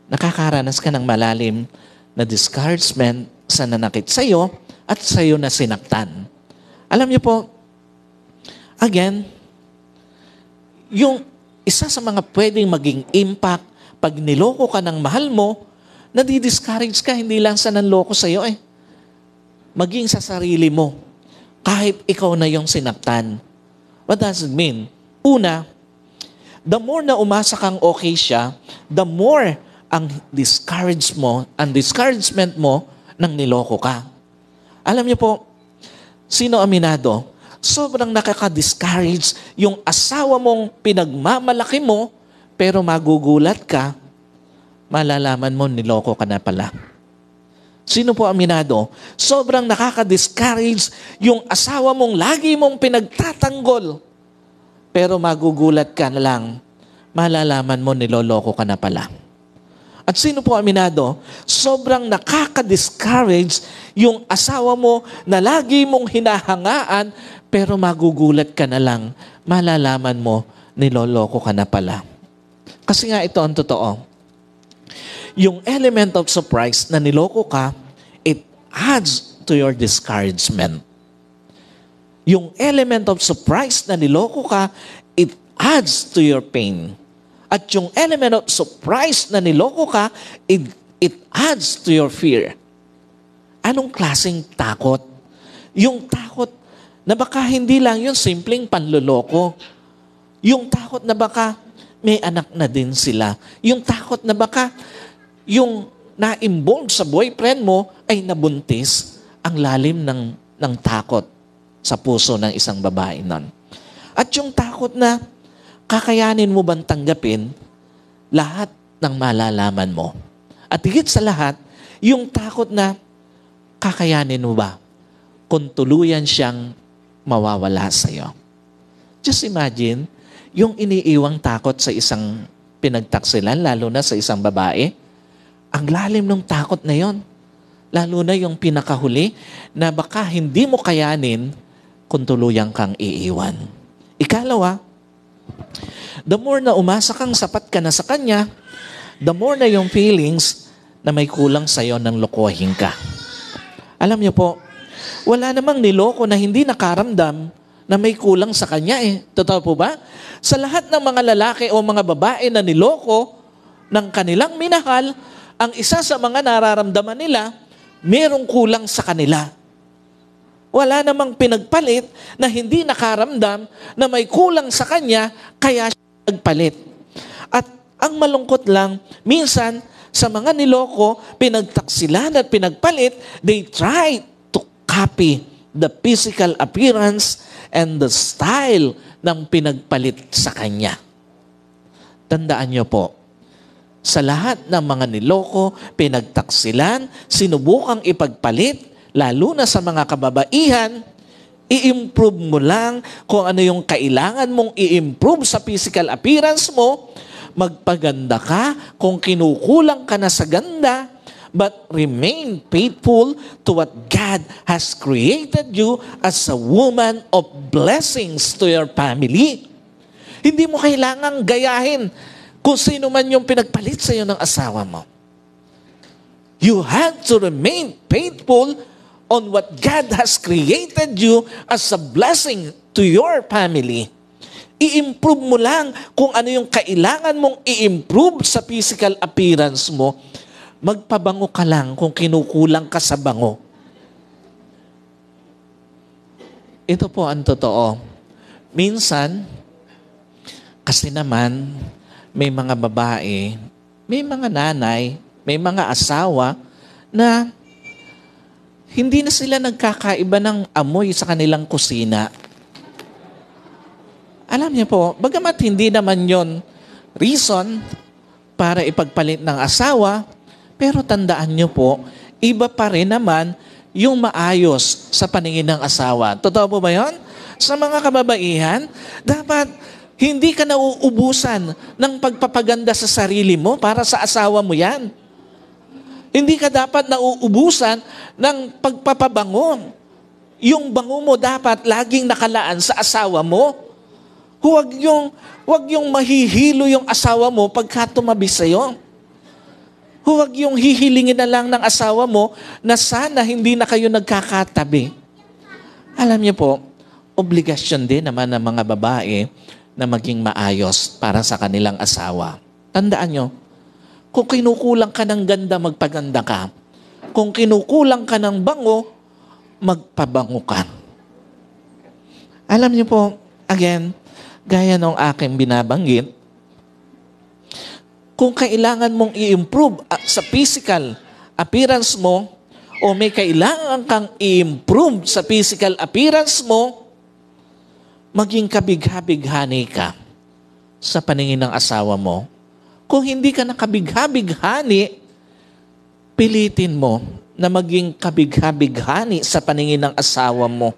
nakakaranas ka ng malalim na discouragement sa nanakit sa'yo at sa'yo na sinaktan. Alam niyo po, again, yung isa sa mga pwedeng maging impact pag niloko ka ng mahal mo, nadi-discourage ka, hindi lang sa nanloko sa'yo maging sa sarili mo, kahit ikaw na yung sinaktan. What does it mean? Una, the more na umasa kang okay siya, the more ang discouragement mo nang niloko ka. Alam niyo po, sino aminado? Sobrang nakaka-discourage yung asawa mong pinagmamalaki mo, pero magugulat ka, malalaman mo niloko ka na pala. Sino po aminado? Sobrang nakaka-discourage yung asawa mong lagi mong pinagtatanggol, pero magugulat ka na lang, malalaman mo niloloko ka na pala. At sino po aminado? Sobrang nakaka-discourage yung asawa mo na lagi mong hinahangaan, pero magugulat ka na lang, malalaman mo, niloloko ka na pala. Kasi nga ito ang totoo. Yung element of surprise na niloko ka, it adds to your discouragement. Yung element of surprise na niloko ka, it adds to your pain. At yung element of surprise na niloko ka, it adds to your fear. Anong klaseng takot? Yung takot na baka hindi lang yung simpleng panloloko. Yung takot na baka may anak na din sila. Yung takot na baka yung na-involve sa boyfriend mo ay nabuntis. Ang lalim ng takot sa puso ng isang babae nun. At yung takot na kakayanin mo bang tanggapin lahat ng malalaman mo? At higit sa lahat, yung takot na kakayanin mo ba kung tuluyan siyang mawawala sa iyo. Just imagine, yung iniiwang takot sa isang pinagtaksilan, lalo na sa isang babae, ang lalim ng takot na yon. Lalo na yung pinakahuli na baka hindi mo kayanin kung tuluyang kang iiwan. Ikalawa, the more na umasa kang sapat ka na sa kanya, the more na yung feelings na may kulang sa iyo nang lokohin ka. Alam niyo po, wala namang niloko na hindi nakaramdam na may kulang sa kanya Totoo po ba? Sa lahat ng mga lalaki o mga babae na niloko ng kanilang minahal, ang isa sa mga nararamdaman nila, merong kulang sa kanila. Wala namang pinagpalit na hindi nakaramdam na may kulang sa kanya, kaya siya nagpalit. At ang malungkot lang, minsan sa mga niloko, pinagtaksilan at pinagpalit, they try to copy the physical appearance and the style ng pinagpalit sa kanya. Tandaan niyo po, sa lahat ng mga niloko, pinagtaksilan, sinubukang ipagpalit, lalo na sa mga kababaihan, i-improve mo lang kung ano yung kailangan mong i-improve sa physical appearance mo, magpaganda ka kung kinukulang ka na sa ganda, but remain faithful to what God has created you as a woman of blessings to your family. Hindi mo kailangang gayahin kung sino man yung pinagpalit sa iyo ng asawa mo. You have to remain faithful on what God has created you as a blessing to your family. I-improve mo lang kung ano yung kailangan mong i-improve sa physical appearance mo. Magpabango ka lang kung kinukulang ka sa bango. Ito po ang totoo. Minsan, kasi naman, may mga babae, may mga nanay, may mga asawa na hindi na sila nagkakaiba ng amoy sa kanilang kusina. Alam niyo po, bagamat hindi naman yon reason para ipagpalit ng asawa, pero tandaan niyo po, iba pa rin naman yung maayos sa paningin ng asawa. Totoo po ba yon? Sa mga kababaihan, dapat hindi ka nauubusan ng pagpapaganda sa sarili mo para sa asawa mo yan. Hindi ka dapat nauubusan ng pagpapabango. Yung bango mo dapat laging nakalaan sa asawa mo. Huwag yung mahihilo yung asawa mo pagka tumabi sa'yo. Huwag yung hihilingin na lang ng asawa mo na sana hindi na kayo nagkakatabi. Alam niyo po, obligasyon din naman ng mga babae na maging maayos para sa kanilang asawa. Tandaan nyo, kung kinukulang ka ng ganda, magpaganda ka. Kung kinukulang ka ng bango, magpabango ka. Alam niyo po, again, gaya ng aking binabanggit, kung kailangan mong i-improve sa physical appearance mo, o may kailangan kang i-improve sa physical appearance mo, maging kabigha-bighani ka sa paningin ng asawa mo. Kung hindi ka nakabigha-bighani, pilitin mo na maging kabigha-bighani sa paningin ng asawa mo.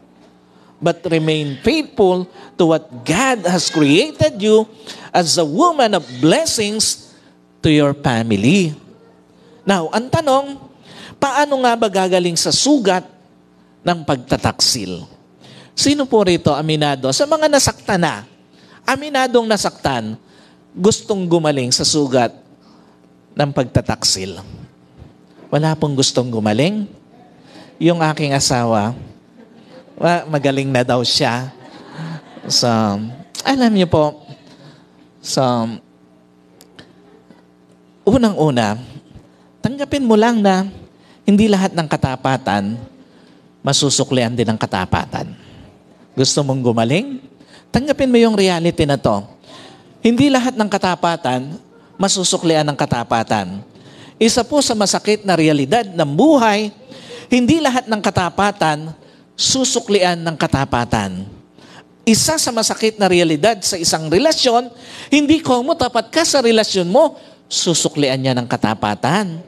But remain faithful to what God has created you as a woman of blessings to your family. Now, ang tanong, paano nga ba gagaling sa sugat ng pagtataksil? Sino po rito aminado? Sa mga nasaktan na, aminadong nasaktan, gustong gumaling sa sugat ng pagtataksil. Wala pong gustong gumaling? Yung aking asawa, magaling na daw siya. So, alam niyo po, unang-una, tanggapin mo lang na hindi lahat ng katapatan, masusuklian din ng katapatan. Gusto mong gumaling? Tanggapin mo yung reality na to. Hindi lahat ng katapatan, masusuklian ng katapatan. Isa po sa masakit na realidad ng buhay, hindi lahat ng katapatan, susuklian ng katapatan. Isa sa masakit na realidad sa isang relasyon, hindi kung mo tapat ka sa relasyon mo, susuklian niya ng katapatan.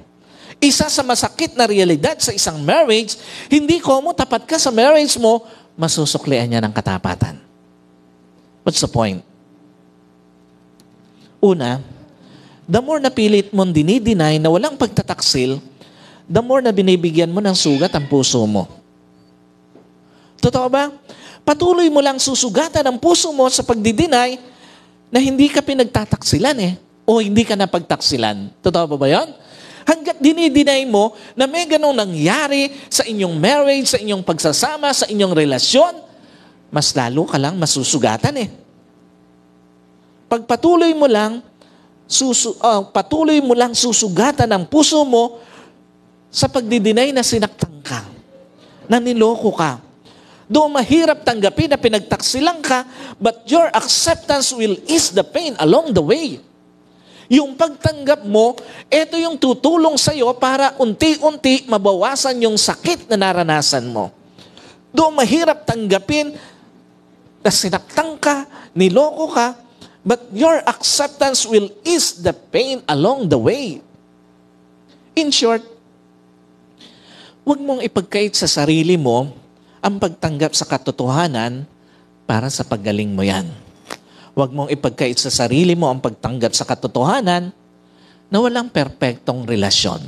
Isa sa masakit na realidad sa isang marriage, hindi kung mo tapat ka sa marriage mo, masusuklian niya ng katapatan. What's the point? Una, the more na pilit mong dinideny na walang pagtataksil, the more na binibigyan mo ng sugat ang puso mo. Totoo ba? Patuloy mo lang susugatan ang puso mo sa pagdideny na hindi ka pinagtataksilan o hindi ka napagtaksilan. Totoo ba yun? Hanggat dinideny mo na may ganong nangyari sa inyong marriage, sa inyong pagsasama, sa inyong relasyon, mas lalo ka lang masusugatan Pag patuloy mo lang susugatan ang puso mo sa pagdideny na sinaktan ka, na niloko ka. Doon mahirap tanggapin na pinagtaksilan ka, but your acceptance will ease the pain along the way. Yung pagtanggap mo, ito yung tutulong sa'yo para unti-unti mabawasan yung sakit na naranasan mo. Doon mahirap tanggapin na sinaktan ka, niloko ka, but your acceptance will ease the pain along the way. In short, huwag mong ipagkait sa sarili mo ang pagtanggap sa katotohanan para sa paggaling mo yan. Huwag mong ipagkait sa sarili mo ang pagtanggap sa katotohanan na walang perpektong relasyon.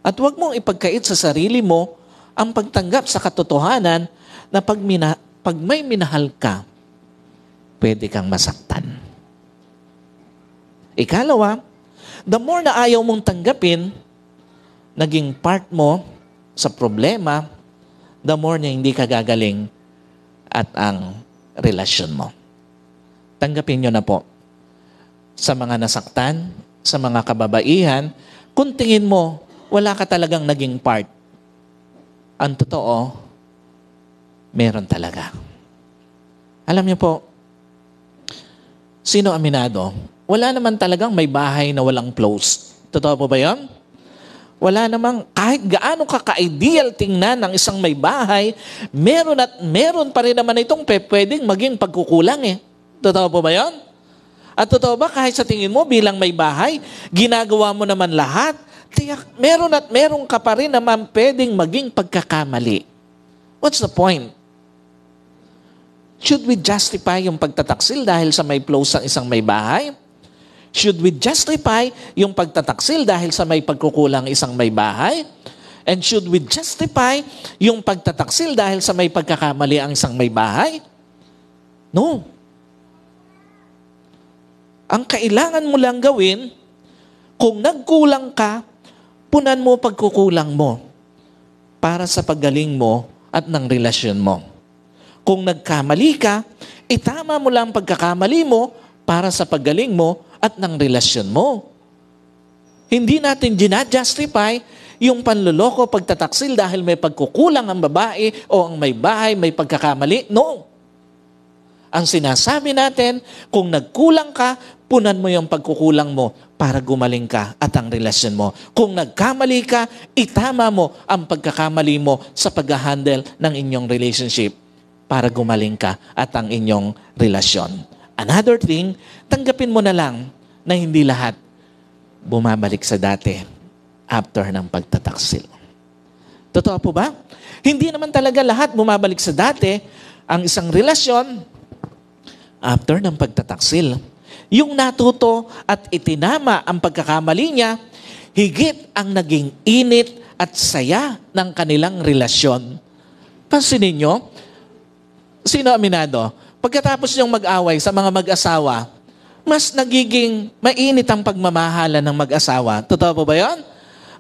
At huwag mong ipagkait sa sarili mo ang pagtanggap sa katotohanan na pag may minahal ka, pwede kang masaktan. Ikalawa, the more na ayaw mong tanggapin, naging part mo sa problema, the more na hindi ka gagaling at ang relasyon mo. Tanggapin nyo na po. Sa mga nasaktan, sa mga kababaihan, kung tingin mo, wala ka talagang naging part. Ang totoo, meron talaga. Alam niyo po, sino aminado? Wala naman talagang may bahay na walang close. Totoo po ba yun? Wala namang, kahit gaano ka ka-ideal tingnan ng isang may bahay, meron at meron pa rin naman itong pwedeng maging pagkukulang Totoo po ba yun? At totoo ba kahit sa tingin mo bilang may bahay, ginagawa mo naman lahat, tiyak, meron at meron ka pa rin naman pwedeng maging pagkakamali. What's the point? Should we justify yung pagtataksil dahil sa may flaws ng isang may bahay? Should we justify yung pagtataksil dahil sa may pagkukulang isang may bahay? And should we justify yung pagtataksil dahil sa may pagkakamali ang isang may bahay? No. Ang kailangan mo lang gawin, kung nagkulang ka, punan mo pagkukulang mo para sa paggaling mo at ng relasyon mo. Kung nagkamali ka, itama mo lang pagkakamali mo para sa paggaling mo at ng relasyon mo. Hindi natin ginajustify yung panloloko, pagtataksil dahil may pagkukulang ang babae o ang may bahay, may pagkakamali. No. Ang sinasabi natin, kung nagkulang ka, punan mo yung pagkukulang mo para gumaling ka at ang relasyon mo. Kung nagkamali ka, itama mo ang pagkakamali mo sa pag-handle ng inyong relationship para gumaling ka at ang inyong relasyon. Another thing, tanggapin mo na lang na hindi lahat bumabalik sa dati after ng pagtataksil. Totoo po ba? Hindi naman talaga lahat bumabalik sa dati ang isang relasyon after ng pagtataksil. Yung natuto at itinama ang pagkakamali niya, higit ang naging init at saya ng kanilang relasyon. Pansinin nyo, sino aminado? Pagkatapos niyong mag-away sa mga mag-asawa, mas nagiging mainit ang pagmamahalan ng mag-asawa. Totoo po ba yun?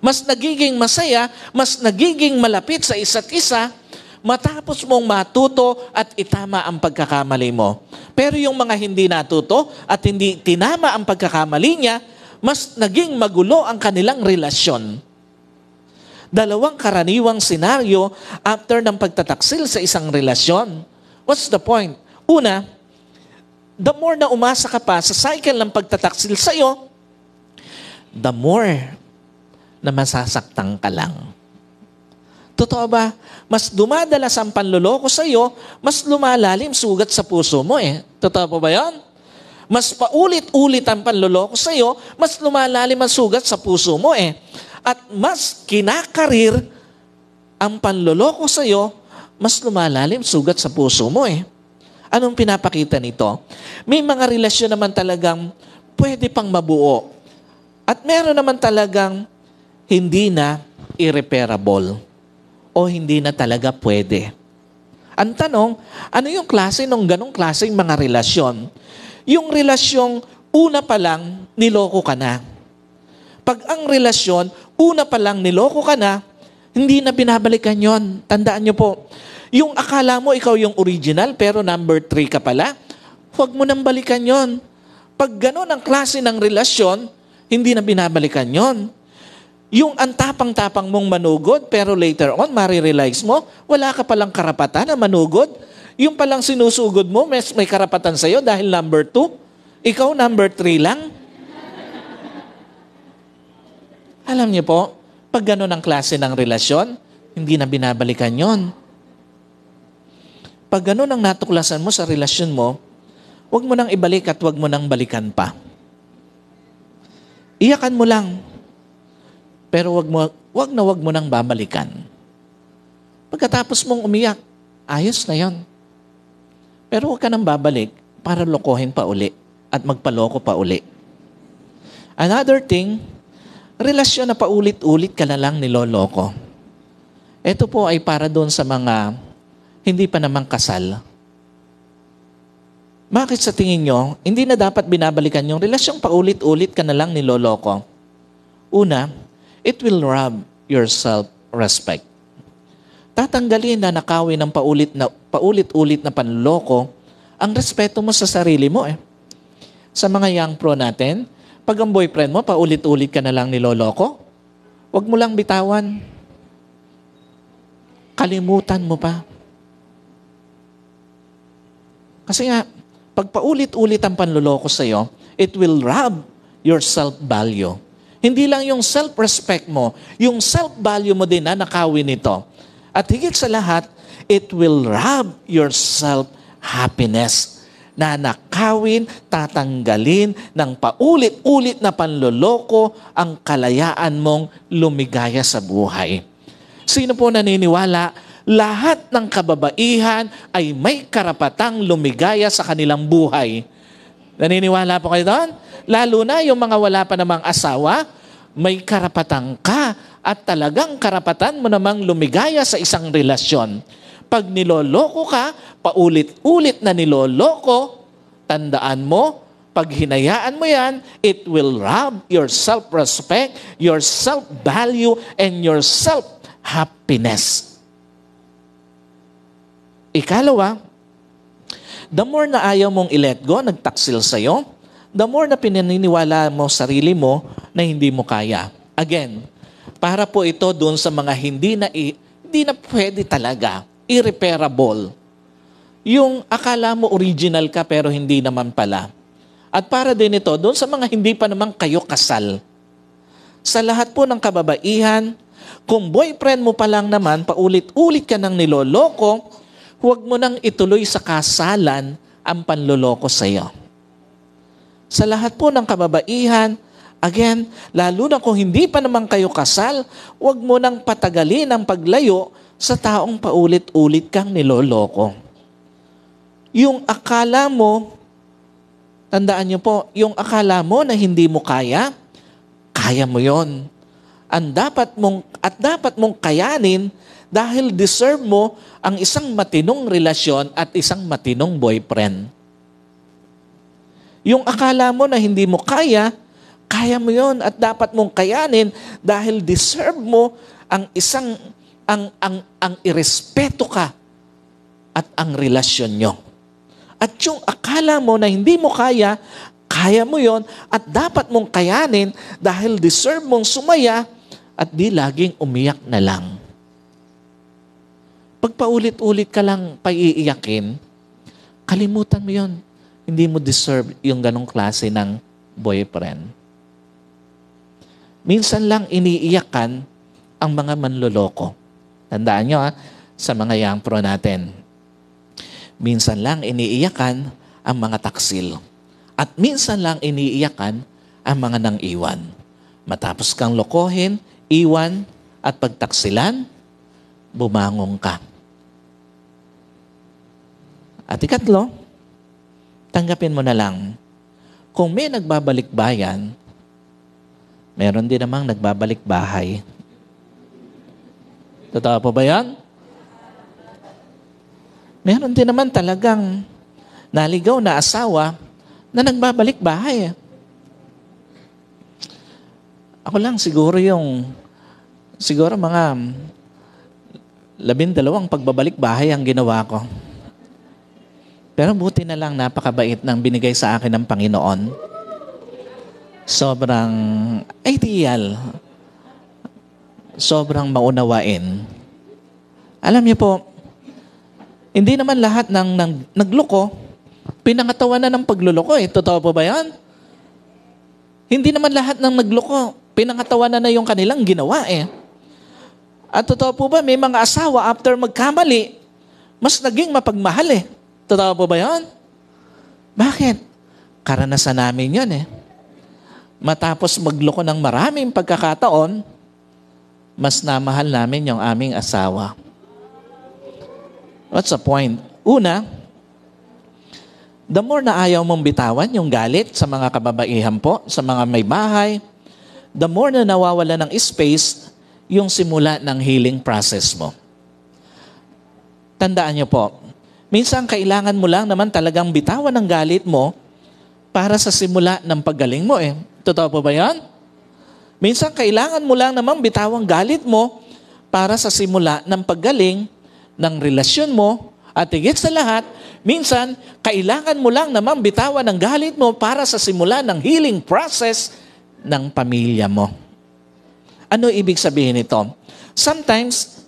Mas nagiging masaya, mas nagiging malapit sa isa't isa, matapos mong matuto at itama ang pagkakamali mo. Pero yung mga hindi natuto at hindi tinama ang pagkakamali niya, mas naging magulo ang kanilang relasyon. Dalawang karaniwang senaryo after ng pagtataksil sa isang relasyon. What's the point? Una, the more na umasa ka pa sa cycle ng pagtataksil sa'yo, the more na masasaktan ka lang. Totoo ba? Mas dumadalas ang panloloko sa iyo, mas lumalalim sugat sa puso mo eh. Totoo po ba yun? Mas paulit-ulit ang panloloko sa iyo, mas lumalalim ang sugat sa puso mo eh. At mas kinakarir ang panloloko sa iyo, mas lumalalim sugat sa puso mo eh. Anong pinapakita nito? May mga relasyon naman talagang pwede pang mabuo. At meron naman talagang hindi na irreparable. O hindi na talaga pwede. Ang tanong, ano yung klase ng ganong klaseng mga relasyon? Yung relasyong una pa lang, niloko ka na. Pag ang relasyon, una pa lang niloko ka na, hindi na binabalikan yon. Tandaan nyo po, yung akala mo ikaw yung original pero number 3 ka pala, huwag mo nang balikan yon. Pag ganon ang klase ng relasyon, hindi na binabalikan yon. Yung antapang-tapang mong manugod, pero later on, marirealize mo, wala ka palang karapatan na manugod. Yung palang sinusugod mo, may karapatan sa'yo dahil number 2. Ikaw number 3 lang. Alam niyo po, pag gano'n ang klase ng relasyon, hindi na binabalikan yon. Pag gano'n ang natuklasan mo sa relasyon mo, huwag mo nang ibalik at huwag mo nang balikan pa. Iyakan mo lang. Pero wag mo nang babalikan. Pagkatapos mong umiyak, ayos na yon. Pero huwag ka nang babalik para lokohin pa uli at magpaloko pa uli. Another thing, relasyon na paulit-ulit ka na lang niloloko. Ito po ay para doon sa mga hindi pa naman kasal. Bakit sa tingin nyo, hindi na dapat binabalikan yung relasyong paulit-ulit ka na lang niloloko? Una, it will rob your self-respect. Tatanggalin na nakawin ng paulit-ulit na panloloko ang respeto mo sa sarili mo eh. Sa mga young pro natin, pag ang boyfriend mo, paulit-ulit ka na lang niloloko, huwag mo lang bitawan. Kalimutan mo pa. Kasi nga, pag paulit-ulit ang panloloko sa'yo, it will rob your self-value. Hindi lang yung self-respect mo, yung self-value mo din na nakawin ito. At higit sa lahat, it will rob your self-happiness na nakawin, tatanggalin ng paulit-ulit na panloloko ang kalayaan mong lumigaya sa buhay. Sino po naniniwala? Lahat ng kababaihan ay may karapatang lumigaya sa kanilang buhay. Naniniwala po kayo doon? Lalo na yung mga wala pa namang asawa, may karapatan ka at talagang karapatan mo namang lumigaya sa isang relasyon. Pag niloloko ka, paulit-ulit na niloloko, tandaan mo, pag hinayaan mo yan, it will rob your self-respect, your self-value, and your self-happiness. Ikalawa, the more na ayaw mong i-let go, nagtaksil sa'yo, the more na pinaniniwala mo sarili mo na hindi mo kaya. Again, para po ito doon sa mga hindi na pwede talaga, irreparable. Yung akala mo original ka pero hindi naman pala. At para din ito doon sa mga hindi pa naman kayo kasal. Sa lahat po ng kababaihan, kung boyfriend mo pa lang naman, paulit-ulit ka nang niloloko, huwag mo nang ituloy sa kasalan ang panloloko sa iyo. Sa lahat po ng kababaihan, again, lalo na kung hindi pa naman kayo kasal, huwag mo nang patagalin ang paglayo sa taong paulit-ulit kang niloloko. Yung akala mo, tandaan niyo po, yung akala mo na hindi mo kaya, kaya mo yon. Dapat mong kayanin dahil deserve mo ang isang matinong relasyon at isang matinong boyfriend. Yung akala mo na hindi mo kaya, kaya mo yon at dapat mong kayanin dahil deserve mo ang irespeto ka at ang relasyon nyo. At yung akala mo na hindi mo kaya, kaya mo yon at dapat mong kayanin dahil deserve mong sumaya at di laging umiyak na lang. Pag paulit-ulit ka lang paiiyakin, kalimutan mo yon. Hindi mo deserve yung ganong klase ng boyfriend. Minsan lang iniiyakan ang mga manloloko. Tandaan nyo sa mga young pro natin. Minsan lang iniiyakan ang mga taksil. At minsan lang iniiyakan ang mga nang-iwan. Matapos kang lokohin, iwan, at pagtaksilan, bumangong ka. At ikatlo, tanggapin mo na lang. Kung may nagbabalik bayan, meron din namang nagbabalik bahay. Totoo po ba yan? Meron din naman talagang naligaw na asawa na nagbabalik bahay. Ako lang siguro mga 12 pagbabalik bahay ang ginawa ko. Pero buti na lang napakabait ng binigay sa akin ng Panginoon. Sobrang ideal. Sobrang maunawain. Alam niyo po, hindi naman lahat ng nagloko, pinangatawan na ng pagluloko. Totoo po ba yan? Hindi naman lahat ng nagloko, pinangatawan na yung kanilang ginawa . At totoo po ba, may mga asawa after magkamali, mas naging mapagmahal . Totoo po ba yan? Bakit? Karanasan namin yun . Matapos magloko ng maraming pagkakataon, mas namahal namin yung aming asawa. What's the point? Una, the more na ayaw mong bitawan yung galit sa mga kababaihan po, sa mga may bahay, the more na nawawala ng space yung simula ng healing process mo. Tandaan niyo po, minsan kailangan mo lang naman talagang bitawan ng galit mo para sa simula ng paggaling mo . Totoo po ba yan? Minsan kailangan mo lang naman bitawang galit mo para sa simula ng paggaling ng relasyon mo, at higit sa lahat, minsan, kailangan mo lang naman bitawan ng galit mo para sa simula ng healing process ng pamilya mo. Ano ibig sabihin nito? Sometimes,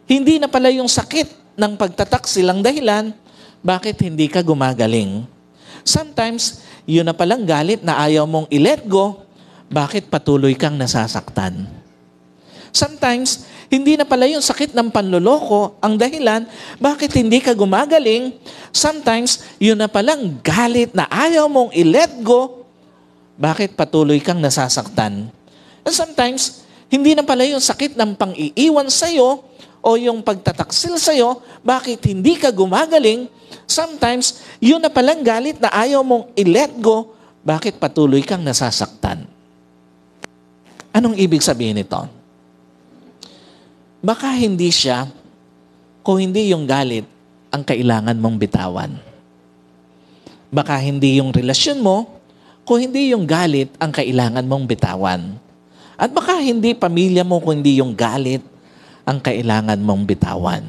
hindi na pala yung sakit ng pagtataksil ang dahilan bakit hindi ka gumagaling. Sometimes, yun na palang galit na ayaw mong i-let go, bakit patuloy kang nasasaktan. Sometimes, hindi na pala yung sakit ng panloloko ang dahilan bakit hindi ka gumagaling. Sometimes, yun na palang galit na ayaw mong i-let go, bakit patuloy kang nasasaktan. And sometimes, hindi na pala yung sakit ng pang-iiwan sa'yo o yung pagtataksil sa'yo, bakit hindi ka gumagaling. Sometimes, yun na palang galit na ayaw mong i-let go, bakit patuloy kang nasasaktan. Anong ibig sabihin nito? Baka hindi siya, kung hindi yung galit, ang kailangan mong bitawan. Baka hindi yung relasyon mo, kung hindi yung galit ang kailangan mong bitawan. At baka hindi pamilya mo, kung hindi yung galit ang kailangan mong bitawan.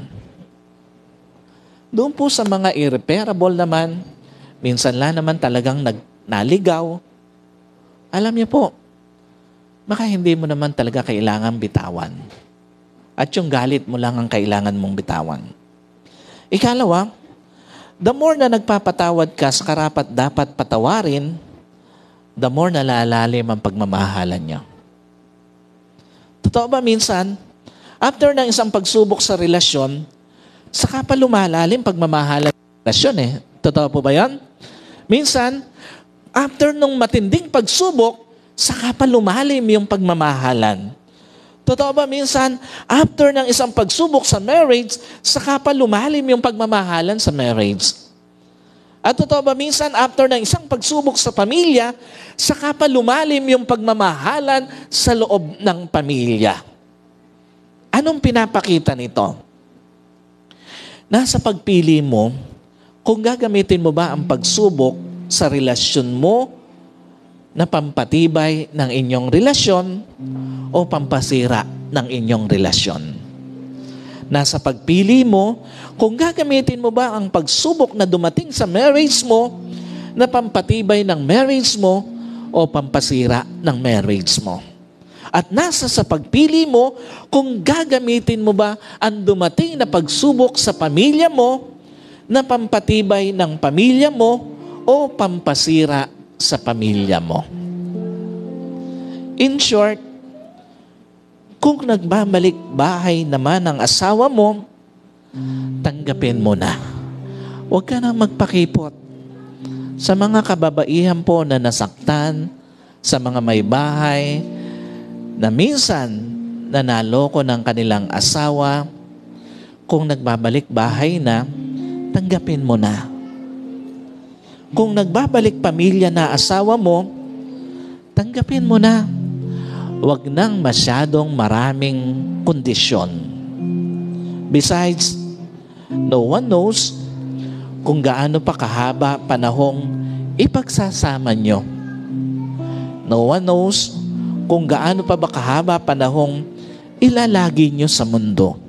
Doon po sa mga irreparable naman, minsan lang naman talagang naligaw. Alam niyo po, baka hindi mo naman talaga kailangan bitawan. At yung galit mo lang ang kailangan mong bitawan. Ikalawa, the more na nagpapatawad ka sa karapat dapat patawarin, the more na lalalim ang pagmamahalan niya. Totoo ba minsan, after ng isang pagsubok sa relasyon, saka pa lumalalim pagmamahalan ng relasyon eh. Totoo po ba yan? Minsan, after nung matinding pagsubok, saka pa lumalim yung pagmamahalan. Totoo ba minsan, after ng isang pagsubok sa marriage, saka pa lumalim yung pagmamahalan sa marriage. At totoo ba minsan, after ng isang pagsubok sa pamilya, saka pa lumalim yung pagmamahalan sa loob ng pamilya. Anong pinapakita nito? Nasa pagpili mo, kung gagamitin mo ba ang pagsubok sa relasyon mo na pampatibay ng inyong relasyon o pampasira ng inyong relasyon. Nasa pagpili mo, kung gagamitin mo ba ang pagsubok na dumating sa marriage mo na pampatibay ng marriage mo o pampasira ng marriage mo. At nasa sa pagpili mo, kung gagamitin mo ba ang dumating na pagsubok sa pamilya mo na pampatibay ng pamilya mo o pampasira sa pamilya mo. In short, kung nagbabalik bahay naman ang asawa mo, tanggapin mo na. Huwag ka nang magpakipot sa mga kababaihan po na nasaktan, sa mga may bahay, na minsan nanaloko ng kanilang asawa. Kung nagbabalik bahay na, tanggapin mo na. Kung nagbabalik pamilya na asawa mo, tanggapin mo na. Huwag nang masyadong maraming kondisyon. Besides, no one knows kung gaano pa kahaba panahong ipagsasama nyo. No one knows kung gaano pa ba kahaba panahong ilalagi nyo sa mundo.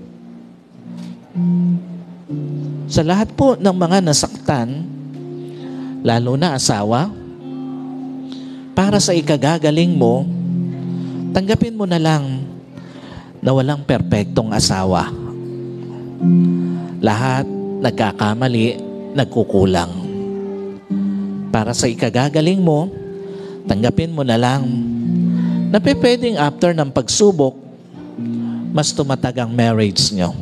Sa lahat po ng mga nasaktan, lalo na asawa, para sa ikagagaling mo, tanggapin mo na lang na walang perpektong asawa. Lahat nagkakamali, nagkukulang. Para sa ikagagaling mo, tanggapin mo na lang na pwedeng after ng pagsubok, mas tumatag ang marriage nyo.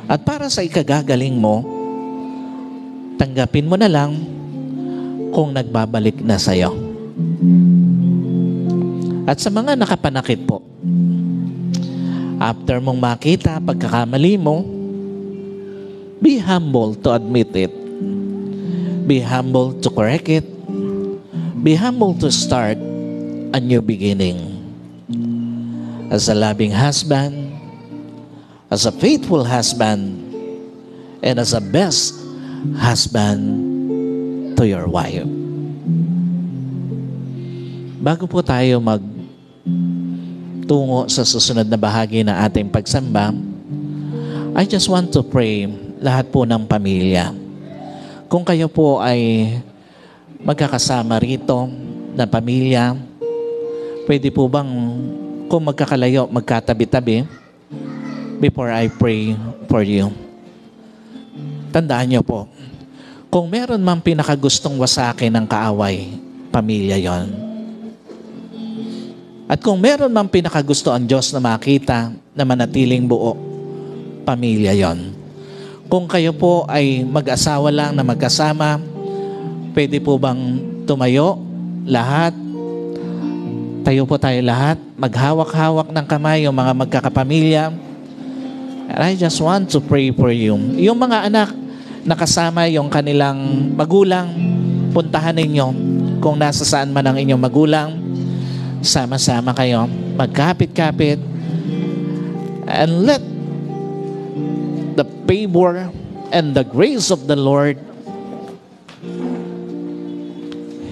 At para sa ikagagaling mo, tanggapin mo na lang kung nagbabalik na sa'yo. At sa mga nakapanakit po, after mong makita pagkakamali mo, be humble to admit it. Be humble to correct it. Be humble to start a new beginning. As a loving husband, as a faithful husband, and as a best husband to your wife. Bago po tayo magtungo sa susunod na bahagi ng ating pagsamba, I just want to pray lahat po ng pamilya. Kung kayo po ay magkakasama rito na pamilya, pwede po bang kung magkakalayo, magkatabi-tabi before I pray for you? Tandaan niyo po, kung meron mang pinakagustong wasakin ng kaaway, pamilya yon. At kung meron mang pinakagusto ang Diyos na makita na manatiling buo, pamilya yon. Kung kayo po ay mag-asawa lang na magkasama, pwede po bang tumayo lahat? Tayo po tayo lahat, maghawak-hawak ng kamay yung mga magkakapamilya. And I just want to pray for you. Yung mga anak nakasama yung kanilang magulang, puntahan ninyo. Kung nasa saan man ang inyong magulang, sama-sama kayo, magkapit-kapit, and let the favor and the grace of the Lord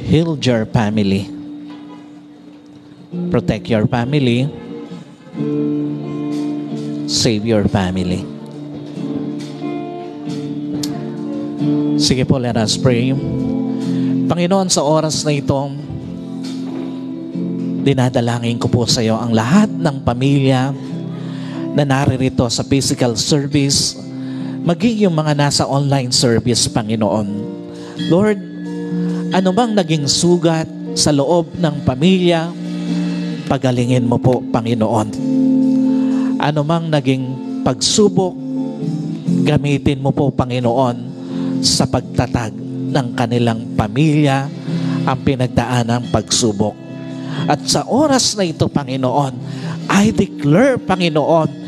Heal your family. Protect your family. Save your family. Sige po, let us pray. Panginoon, sa oras na ito, dinadalangin ko po sa iyo ang lahat ng pamilya na naririto sa physical service, maging yung mga nasa online service, Panginoon. Lord, ano bang naging sugat sa loob ng pamilya, pagalingin mo po, Panginoon. Ano mang naging pagsubok, gamitin mo po, Panginoon, sa pagtatag ng kanilang pamilya ang pinagdaanang pagsubok. At sa oras na ito, Panginoon, I declare, Panginoon,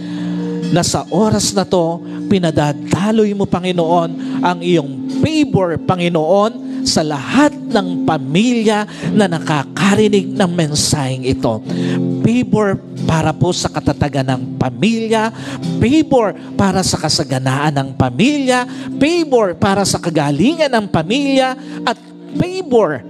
na sa oras na to, pinadadaloy mo, Panginoon, ang iyong favor, Panginoon, sa lahat ng pamilya na nakakarinig ng mensaheng ito. Favor para po sa katatagan ng pamilya, favor para sa kasaganaan ng pamilya, favor para sa kagalingan ng pamilya, at favor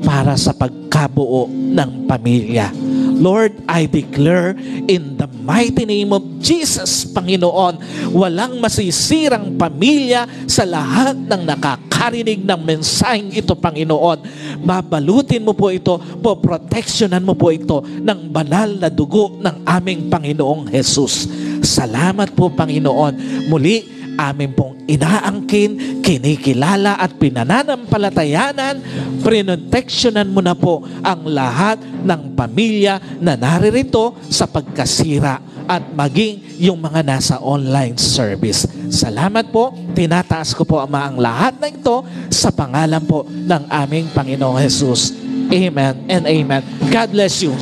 para sa pagkabuo ng pamilya. Lord, I declare in the mighty name of Jesus, Panginoon, walang masisirang pamilya sa lahat ng nakakarinig ng mensaheng ito, Panginoon. Babalutin mo po ito, poproteksyonan mo po ito ng banal na dugo ng aming Panginoong Jesus. Salamat po, Panginoon. Muli, amin pong inaangkin, kinikilala at pinananampalatayanan, prinoteksyonan mo na po ang lahat ng pamilya na naririto sa pagkasira at maging yung mga nasa online service. Salamat po, tinataas ko po, Ama, ang lahat ng ito sa pangalan po ng aming Panginoong Jesus. Amen and amen. God bless you.